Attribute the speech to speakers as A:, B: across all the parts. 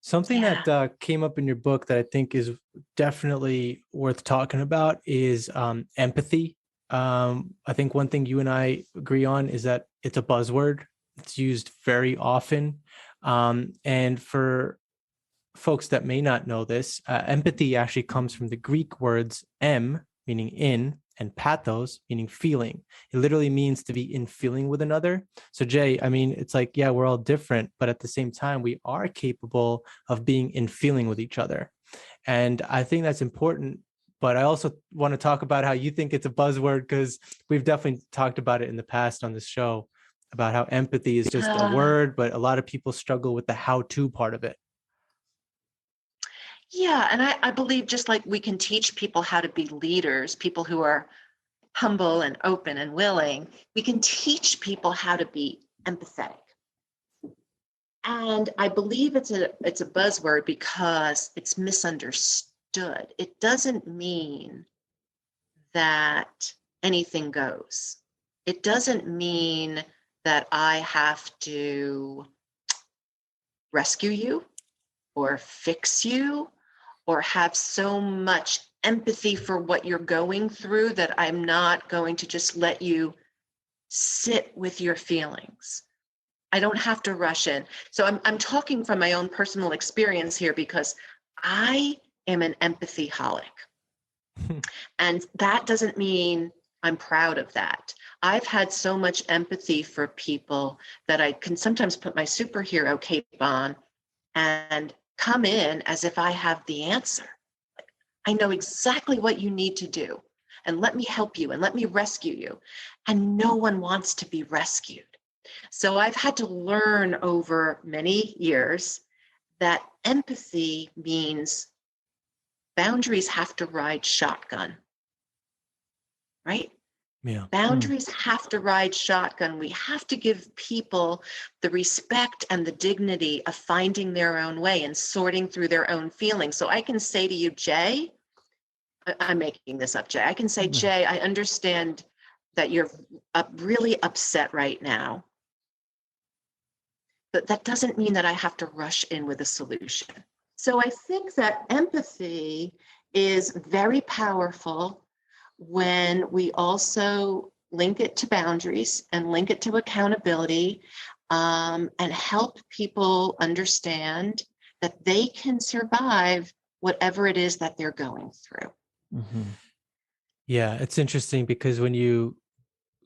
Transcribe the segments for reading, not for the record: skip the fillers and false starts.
A: Something
B: Yeah.
A: that came up in your book that I think is definitely worth talking about is empathy. I think one thing you and I agree on is that it's a buzzword. It's used very often. And for folks that may not know this, empathy actually comes from the Greek words em, meaning in, and pathos, meaning feeling. It literally means to be in feeling with another. So, Jay, I mean, it's like, yeah, we're all different, but at the same time, we are capable of being in feeling with each other. And I think that's important. But I also want to talk about how you think it's a buzzword, because we've definitely talked about it in the past on this show about how empathy is just a
B: Uh,
A: word, but a lot of people struggle with the how to part of it.
B: yeah. And I believe just like we can teach people how to be leaders, people who are humble and open and willing, we can teach people how to be empathetic. And I believe it's a buzzword because it's misunderstood. It doesn't mean that anything goes. It doesn't mean that I have to rescue you or fix you or have so much empathy for what you're going through that I'm not going to just let you sit with your feelings. I don't have to rush in. So I'm talking from my own personal experience here because I am an empathy holic. And that doesn't mean I'm proud of that. I've had so much empathy for people that I can sometimes put my superhero cape on and come in as if I have the answer. I know exactly what you need to do, and let me help you and let me rescue you. And no one wants to be rescued. So I've had to learn over many years that empathy means boundaries have to ride shotgun, right?
A: Yeah.
B: Boundaries have to ride shotgun. We have to give people the respect and the dignity of finding their own way and sorting through their own feelings. So I can say to you, Jay, I'm making this up, Jay. I can say, Jay, I understand that you're really upset right now, but that doesn't mean that I have to rush in with a solution. So I think that empathy is very powerful when we also link it to boundaries and link it to accountability, and help people understand that they can survive whatever it is that they're going through.
C: Mm-hmm.
A: Yeah, it's interesting because when you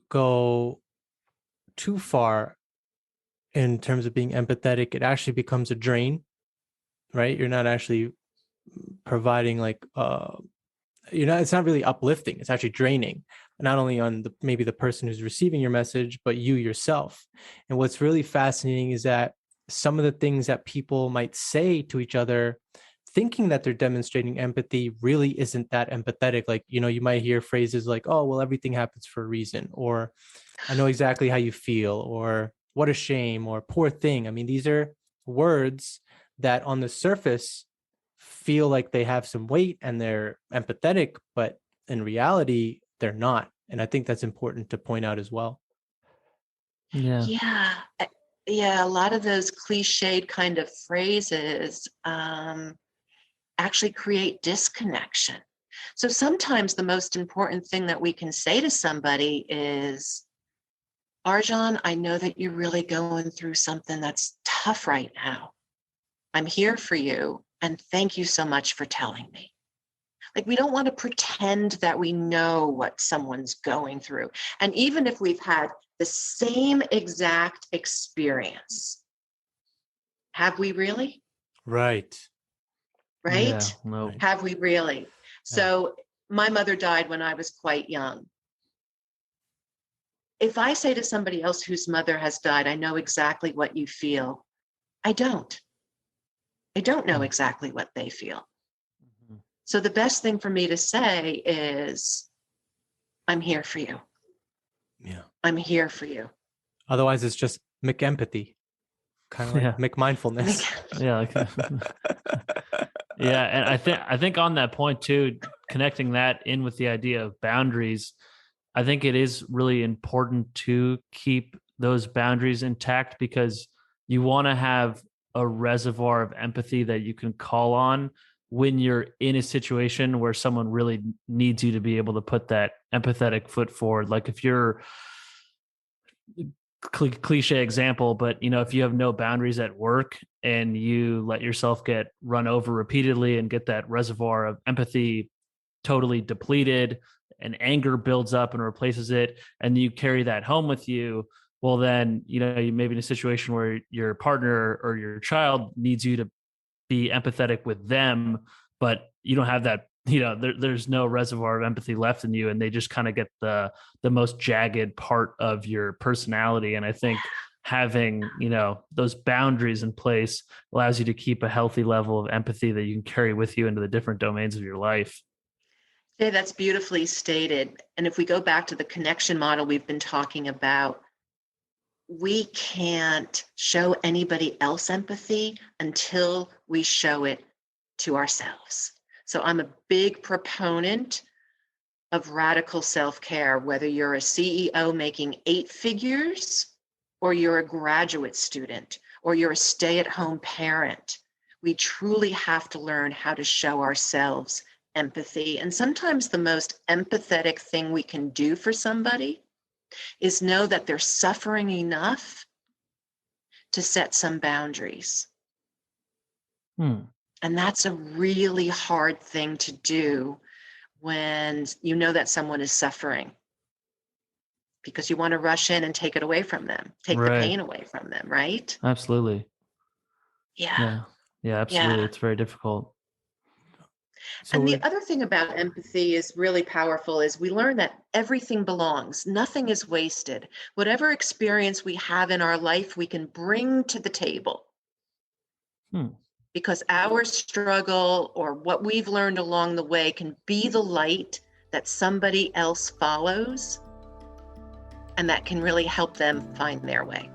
A: go too far in terms of being empathetic, it actually becomes a drain, right? You're not actually providing like it's not really uplifting. It's actually draining, not only on the maybe the person who's receiving your message, but you yourself. And what's really fascinating is that some of the things that people might say to each other thinking that they're demonstrating empathy really isn't that empathetic. Like, you might hear phrases like, oh, well, everything happens for a reason, or I know exactly how you feel, or what a shame, or poor thing. I mean, these are words that on the surface feel like they have some weight and they're empathetic, but in reality, they're not. And I think that's important to point out as well.
C: Yeah.
B: Yeah. Yeah, a lot of those cliched kind of phrases actually create disconnection. So sometimes the most important thing that we can say to somebody is, Arjan, I know that you're really going through something that's tough right now. I'm here for you, and thank you so much for telling me. Like, we don't want to pretend that we know what someone's going through. And even if we've had the same exact experience, have we really?
A: Right.
B: Right?
C: Yeah. No.
A: Right.
B: Have we really? So my mother died when I was quite young. If I say to somebody else whose mother has died, I know exactly what you feel, I don't. I don't know exactly what they feel.
C: Mm-hmm.
B: So the best thing for me to say is, I'm here for you.
A: Yeah.
B: I'm here for you.
A: Otherwise, it's just McEmpathy, kind of like McMindfulness.
C: Yeah. Like, yeah. And I think on that point too, connecting that in with the idea of boundaries, I think it is really important to keep those boundaries intact because you want to have a reservoir of empathy that you can call on when you're in a situation where someone really needs you to be able to put that empathetic foot forward. Like if you're cliche example, but if you have no boundaries at work and you let yourself get run over repeatedly and get that reservoir of empathy totally depleted, and anger builds up and replaces it, and you carry that home with you, well then you may be in a situation where your partner or your child needs you to be empathetic with them, but you don't have that, there's no reservoir of empathy left in you, and they just kind of get the most jagged part of your personality. And I think having those boundaries in place allows you to keep a healthy level of empathy that you can carry with you into the different domains of your life.
B: Jay, that's beautifully stated. And if we go back to the connection model we've been talking about, we can't show anybody else empathy until we show it to ourselves. So I'm a big proponent of radical self-care, whether you're a CEO making 8 figures, or you're a graduate student, or you're a stay-at-home parent. We truly have to learn how to show ourselves empathy. And sometimes the most empathetic thing we can do for somebody is know that they're suffering enough to set some boundaries. And that's a really hard thing to do when you know that someone is suffering, because you want to rush in and take it away from them, take the pain away from them, right?
C: Absolutely.
B: Yeah.
C: Yeah, absolutely.
B: Yeah.
C: It's very difficult.
B: And the other thing about empathy is really powerful is we learn that everything belongs. Nothing is wasted. Whatever experience we have in our life, we can bring to the table. Because our struggle or what we've learned along the way can be the light that somebody else follows, and that can really help them find their way.